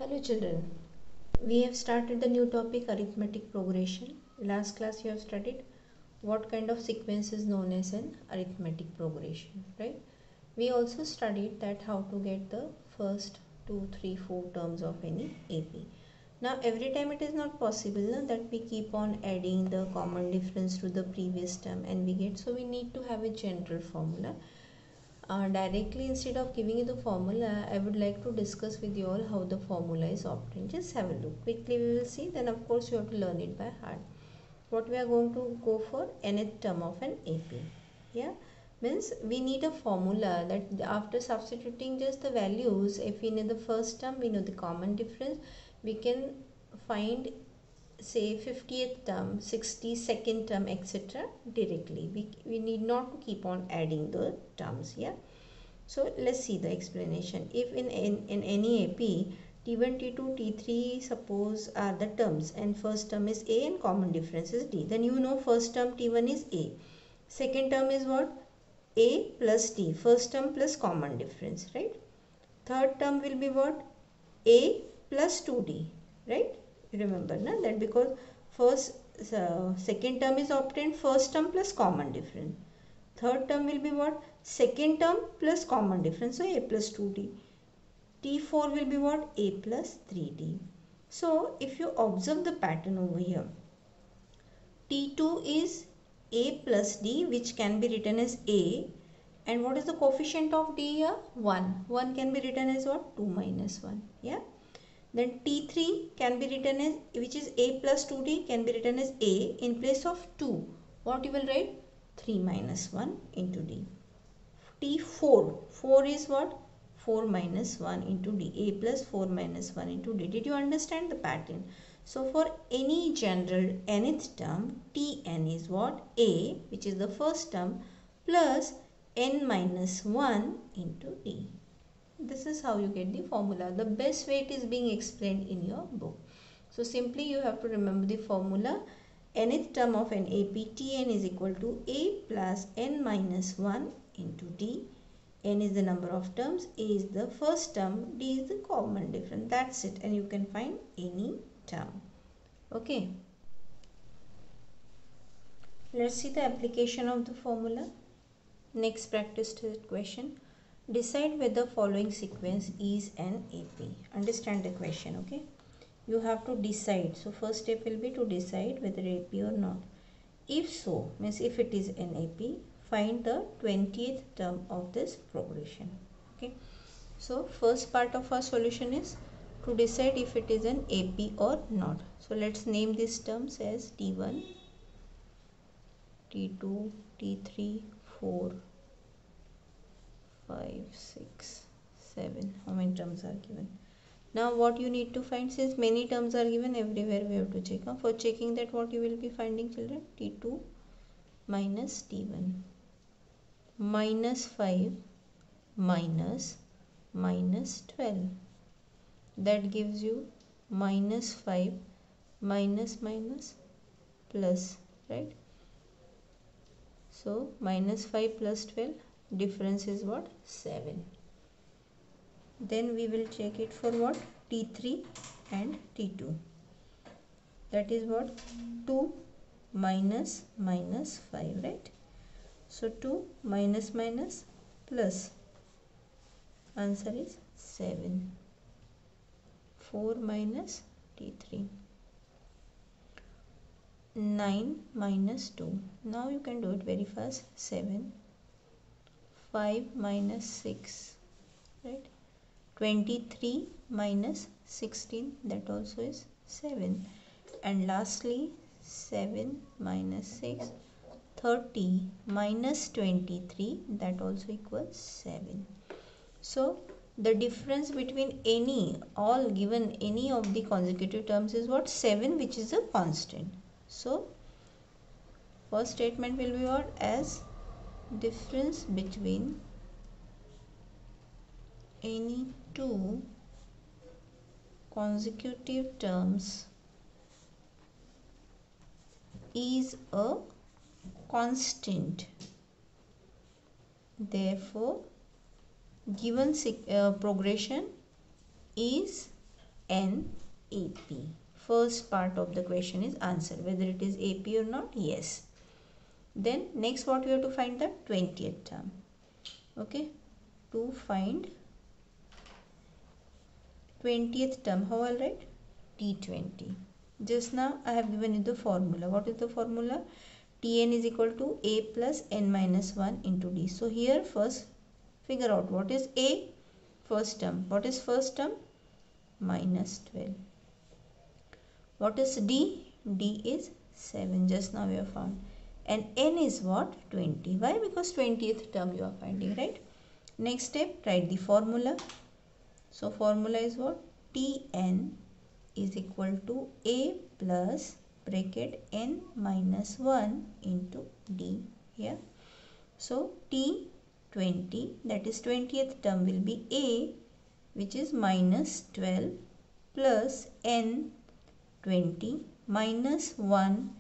Hello children, we have started the new topic arithmetic progression. Last class you have studied what kind of sequence is known as an arithmetic progression, right? We also studied that how to get the first 2, 3, 4 terms of any AP. Now every time it is not possible that we keep on adding the common difference to the previous term and we get, so we need to have a general formula. Directly instead of giving you the formula, I would like to discuss with you all how the formula is obtained. Just have a look. Quickly we will see, then of course you have to learn it by heart. What we are going to go for, nth term of an AP. Yeah, means we need a formula that after substituting just the values, if we know the first term, we know the common difference, we can find say 50th term, 62nd term, etc. directly. We need not to keep on adding the terms. Yeah, so let's see the explanation. If in any AP, T1, T2, T3 suppose are the terms and first term is A and common difference is D, then you know first term T1 is A, second term is what? A plus D, first term plus common difference, right? Third term will be what? A plus 2D, right? You remember na? That because second term is obtained first term plus common difference. Third term will be what? Second term plus common difference, so A plus 2D. T4 will be what? A plus 3D. So if you observe the pattern over here, T2 is A plus D, which can be written as A, and what is the coefficient of D here? 1. 1 can be written as what? 2 minus 1. Yeah. Then T3 can be written as, which is A plus 2D, can be written as A. In place of 2, what you will write? 3 minus 1 into D. T4, 4 is what? 4 minus 1 into D. A plus 4 minus 1 into D. Did you understand the pattern? So for any general nth term, Tn is what? A, which is the first term, plus n minus 1 into D. This is how you get the formula. The best way it is being explained in your book. So simply you have to remember the formula. Nth term of an AP, Tn is equal to A plus n minus 1 into D. N is the number of terms, A is the first term, D is the common difference. That's it, and you can find any term. Okay. Let's see the application of the formula. Next practice question. Decide whether following sequence is an AP. Understand the question, okay? You have to decide. So first step will be to decide whether AP or not. If so, means if it is an AP, find the 20th term of this progression. Okay. So first part of our solution is to decide if it is an AP or not. So let's name these terms as T1, T2, T3, 4, 5, 6, 7. How many terms are given? Now what you need to find, since many terms are given everywhere, we have to check. For checking that, what you will be finding, children? T2 minus T1 minus 5 minus 12. That gives you minus 5 minus plus, right? So minus 5 plus 12, difference is what? 7. Then we will check it for what? T3 and T2. That is what? 2 minus 5, right? So 2 minus plus. Answer is 7. 4 minus T3. 9 minus 2. Now you can do it very fast. 7. 5 minus 6. Right? 23 minus 16. That also is 7. And lastly, 7 minus 6. 30 minus 23, that also equals 7. So the difference between all given any of the consecutive terms is what? 7, which is a constant. So first statement will be what? As difference between any two consecutive terms is a constant. Therefore given progression is n AP. First part of the question is answer whether it is AP or not. Yes. Then next what we have to find the 20th term. Okay, to find 20th term, how I'll write? T20. Just now I have given you the formula. What is the formula? Tn is equal to A plus n minus 1 into D. So here first figure out what is A, first term. What is first term? Minus 12. What is D? D is 7. Just now we have found. And n is what? 20. Why? Because 20th term you are finding, right? Next step, write the formula. So formula is what? Tn is equal to A plus bracket n minus 1 into D here. So T20, that is 20th term, will be A, which is minus 12 plus n 20 minus 1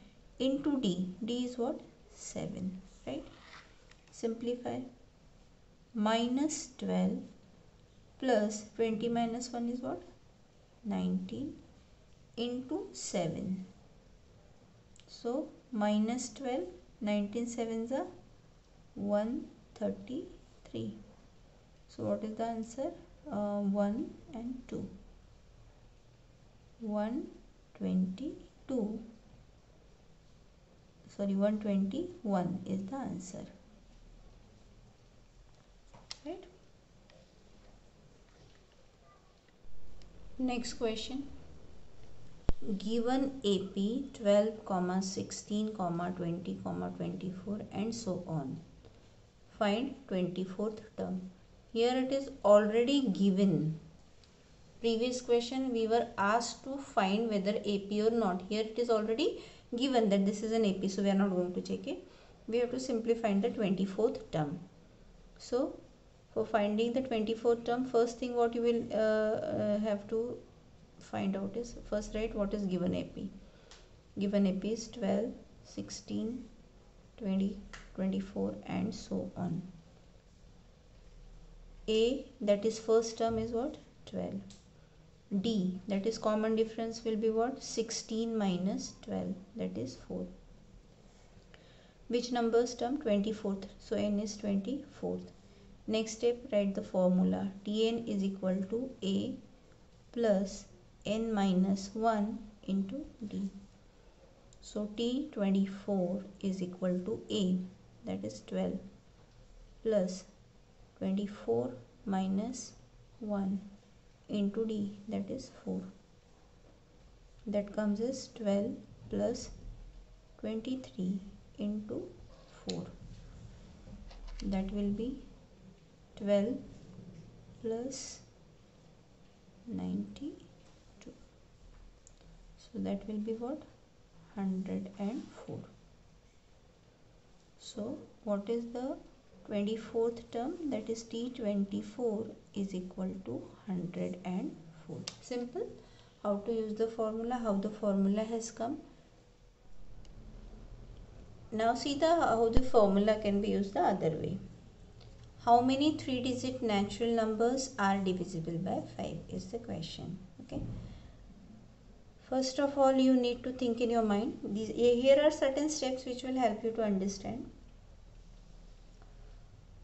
into D. D is what? 7, right? Simplify. Minus 12 plus 20 minus 1 is what? 19 into 7. So minus 12, 19 sevens are 133. So what is the answer? 1 and 2. 122. Sorry, 121 is the answer. Right? Next question. Given AP 12, 16, 20, 24 and so on. Find 24th term. Here it is already given. Previous question we were asked to find whether AP or not. Here it is already given that this is an AP, so we are not going to check it. We have to simply find the 24th term. So for finding the 24th term, first thing what you will have to find out is, first write what is given AP. Given AP is 12, 16, 20, 24 and so on. A, that is first term, is what? 12. D, that is common difference, will be what? 16 minus 12, that is 4. Which number's term? 24th. So n is 24th. Next step, write the formula. Tn is equal to A plus n minus 1 into D. So T24 is equal to A, that is 12, plus 24 minus 1 into D, that is 4. That comes as 12 plus 23 into 4. That will be 12 plus 92. So that will be what? 104. So what is the 24th term? That is T24 is equal to 104. Simple. How to use the formula, how the formula has come. Now see how the formula can be used the other way. How many 3-digit natural numbers are divisible by 5 is the question. Okay. First of all, you need to think in your mind. Here are certain steps which will help you to understand.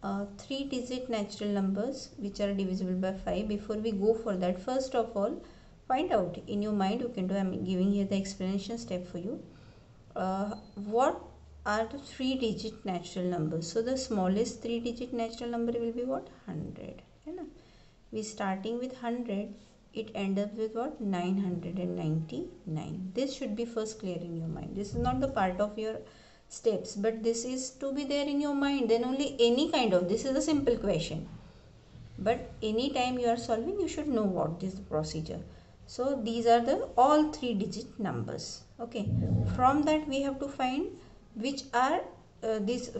3-digit natural numbers which are divisible by 5. Before we go for that, first of all, find out in your mind. You can do. I am giving here the explanation step for you. What are the 3-digit natural numbers? So the smallest 3-digit natural number will be what? 100. We starting with 100. It ends up with what? 999. This should be first clear in your mind. This is not the part of your steps, but this is to be there in your mind. Then only any kind of, this is a simple question, but any time you are solving, you should know what is the procedure. So these are the all 3-digit numbers. Okay, from that we have to find which are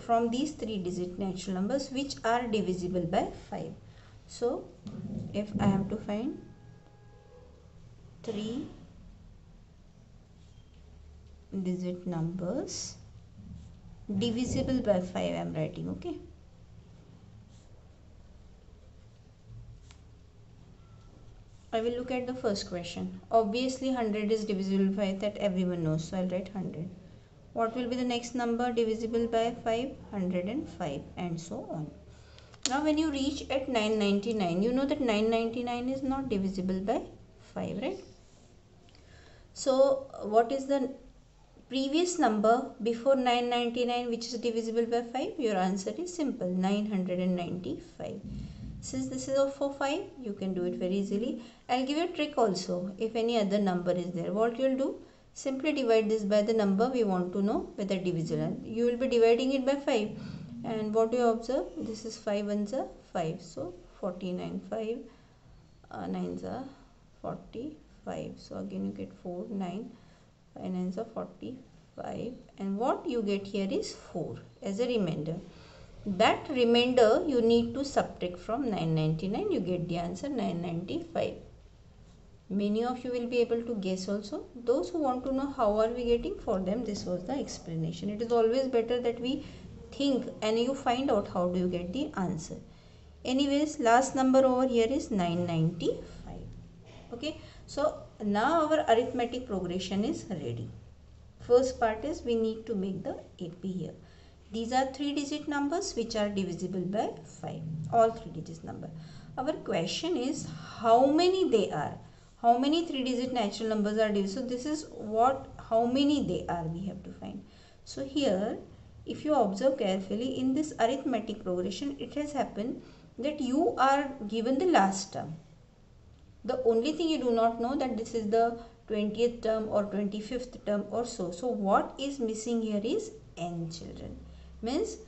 from these 3-digit natural numbers which are divisible by 5. So if I have to find 3-digit numbers divisible by 5, I am writing. Okay, I will look at the first question. Obviously 100 is divisible by 5, that everyone knows, so I'll write 100. What will be the next number divisible by 5? 105, and so on. Now when you reach at 999, you know that 999 is not divisible by 5, right? So what is the previous number before 999 which is divisible by 5? Your answer is simple, 995. Since this is for 5, you can do it very easily. I'll give you a trick also. If any other number is there, what you'll do, simply divide this by the number we want to know whether divisible. You will be dividing it by 5, and what do you observe? This is 5 ones are 5, so 49, 5 9s are 45. So again you get 4, 9, 5 9s are 45, and what you get here is 4 as a remainder. That remainder you need to subtract from 999. You get the answer 995. Many of you will be able to guess also. Those who want to know how are we getting, for them this was the explanation. It is always better that we think and you find out how do you get the answer. Anyways, last number over here is 995. Okay, so now our arithmetic progression is ready. First part is we need to make the AP here. These are 3-digit numbers which are divisible by 5. All 3-digit number. Our question is how many they are. How many 3-digit natural numbers are divisible. So this is what, how many they are we have to find. So here if you observe carefully in this arithmetic progression, it has happened that you are given the last term. The only thing you do not know that this is the 20th term or 25th term or so. So what is missing here is n, children. Means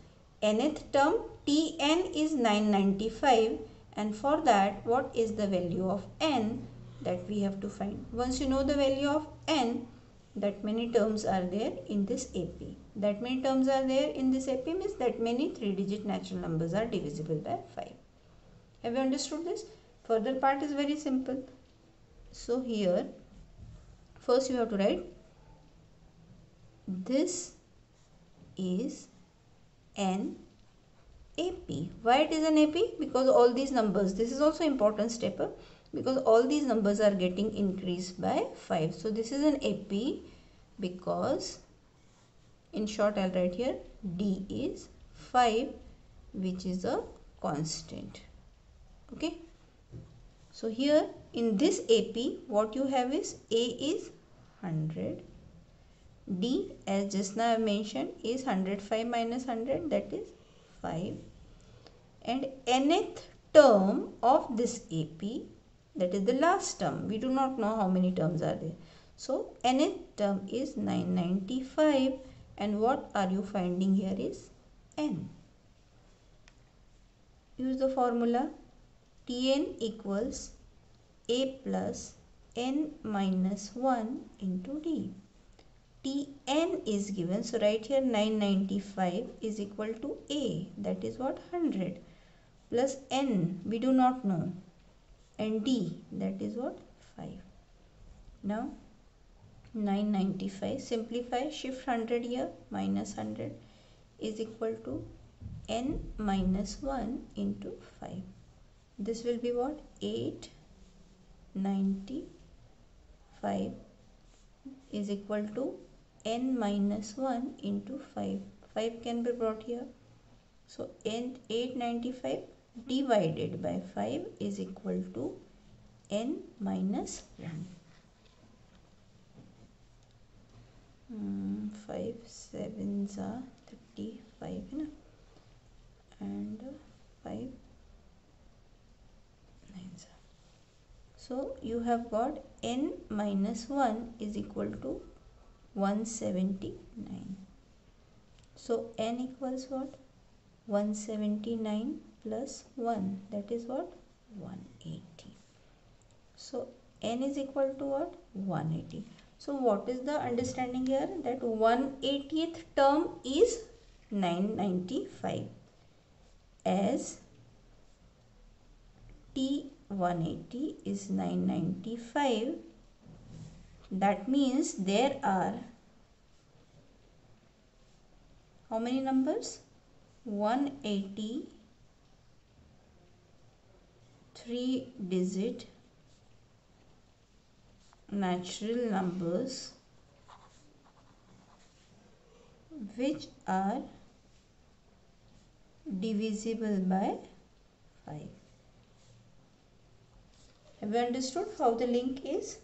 nth term Tn is 995, and for that what is the value of n that we have to find. Once you know the value of n, that many terms are there in this AP. That many terms are there in this AP means that many 3-digit natural numbers are divisible by 5. Have you understood this? Further part is very simple. So here first you have to write this is an AP. Why it is an AP? Because all these numbers, this is also important step, because all these numbers are getting increased by 5. So this is an AP because, in short I'll write here, D is 5, which is a constant. Okay. So here in this AP what you have is A is 100. D, as just now I mentioned, is 105 minus 100, that is 5. And nth term of this AP, that is the last term. We do not know how many terms are there. So nth term is 995, and what are you finding here is n. Use the formula Tn equals A plus n minus 1 into D. Tn is given, so right here 995 is equal to A, that is what, 100, plus n we do not know, and D, that is what, 5. Now 995, simplify, shift 100 here, minus 100 is equal to n minus 1 into 5. This will be what, 895 is equal to n minus 1 into 5. 5 can be brought here. So 895 divided by 5 is equal to n minus 1. 5 sevens are 35, and 5 nines. So you have got n minus 1 is equal to 179. So n equals what? 179 plus 1, that is what? 180. So n is equal to what? 180. So what is the understanding here? That 180th term is 995, as T180 is 995. That means there are how many numbers? 180 3-digit natural numbers which are divisible by 5. Have you understood how the link is?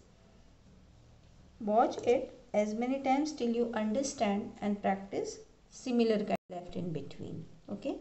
Watch it as many times till you understand and practice similar kind left in between. Okay.